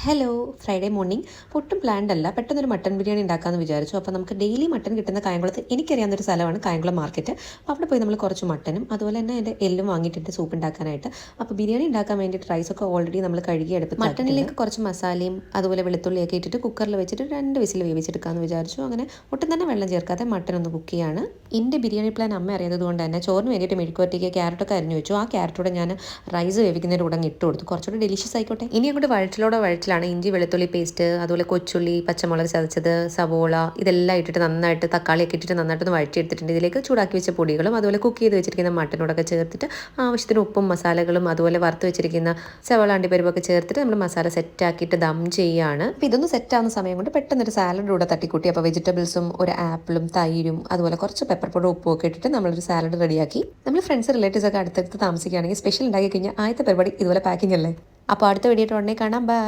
Hello Friday morning ഒട്ടും planned അല്ല പെട്ടെന്നൊരു മട്ടൻ ബിരിയാണി ഉണ്ടാക്കാമെന്ന് വിചാരിച്ചു. അപ്പോൾ നമുക്ക് ഡെയിലി മട്ടൻ കിട്ടുന്ന കായംകുളത്ത് എനിക്കറിയാവുന്നൊരു സ്ഥലമാണ് കായംകുളം മാർക്കറ്റ്. അപ്പോൾ അവിടെ പോയി നമ്മൾ കുറച്ച് മട്ടനും അതുപോലെ തന്നെ എൻ്റെ എല്ലും വാങ്ങിയിട്ടുണ്ട് സൂപ്പ് ഉണ്ടാക്കാനായിട്ട്. അപ്പോൾ ബിരിയാണി ഉണ്ടാക്കാൻ വേണ്ടിയിട്ട് റൈസൊക്കെ ഓൾറെഡി നമ്മൾ കഴുകി എടുത്ത് മട്ടനിലേക്ക് കുറച്ച് മസാലയും അതുപോലെ വെളുത്തുള്ളിയൊക്കെ ഇട്ടിട്ട് കുക്കറിൽ വെച്ചിട്ട് 2 വിസിൽ വേവിച്ചെടുക്കാമെന്ന് വിചാരിച്ചു. അങ്ങനെ ഒട്ടും തന്നെ വെള്ളം ചേർക്കാതെ മട്ടൻ ഒന്ന് കുക്ക് ചെയ്യാണ്. എൻ്റെ ബിരിയാണി പ്ലാൻ അമ്മ അറിയാത്തത് കൊണ്ട് തന്നെ ചോറിന് വേണ്ടിയിട്ട് മെഴുക്കുവരട്ടിക്ക് ക്യാരറ്റൊക്കെ അരിഞ്ഞു വെച്ചു. ആ ക്യാരറ്റോടെ ഞാൻ റൈസ് വേവിക്കുന്നതിൻ്റെ കൂടെ ഇട്ട് കൊടുത്തു, കുറച്ചുകൂടി ഡെലിഷ്യസ് ആയിക്കോട്ടെ. ഇനി അങ്ങോട്ട് വഴറ്റിലാണ് ഇഞ്ചി വെളുത്തുള്ളി പേസ്റ്റ്, അതുപോലെ കൊച്ചുള്ളി, പച്ചമുളക് ചതച്ചത്, സവോള ഇതെല്ലാം ഇട്ടിട്ട് നന്നായിട്ട് തക്കാളിയൊക്കെ ഇട്ടിട്ട് നന്നായിട്ടൊന്ന് വഴറ്റിയെടുത്തിട്ടുണ്ട്. ഇതിലേക്ക് ചൂടാക്കി വെച്ച പൊടികളും അതുപോലെ കുക്ക് ചെയ്ത് വെച്ചിരിക്കുന്ന മട്ടനോടൊക്കെ ചേർത്തിട്ട് ആവശ്യത്തിന് ഉപ്പും മസാലകളും അതുപോലെ വറുത്ത് വെച്ചിരിക്കുന്ന സവോള അണ്ടിപ്പരിപ്പൊക്കെ ചേർത്തിട്ട് നമ്മൾ മസാല സെറ്റാക്കിയിട്ട് ദം ചെയ്യുകയാണ്. അപ്പോൾ ഇതൊന്ന് സെറ്റാവുന്ന സമയം കൊണ്ട് പെട്ടെന്നൊരു സാലഡ് കൂടെ തട്ടിക്കൂട്ടി. അപ്പോൾ വെജിറ്റബിൾസും ഒരു ആപ്പിളും തൈരും അതുപോലെ കുറച്ച് പെപ്പർ പൗഡർ ഉപ്പും ഒക്കെ ഇട്ടിട്ട് നമ്മളൊരു സാലഡ് റെഡിയാക്കി. നമ്മൾ ഫ്രണ്ട്സ് റിലേറ്റീവ്സ് ഒക്കെ അടുത്തടുത്ത് താമസിക്കുകയാണെങ്കിൽ സ്പെഷ്യൽ ഉണ്ടാക്കി കഴിഞ്ഞാൽ ആദ്യത്തെ പരിപാടി ഇതുപോലെ പാക്കിംഗ് അല്ലേ. അപ്പോൾ അടുത്ത വീഡിയോ ഉടനെ കാണാം. ബൈ.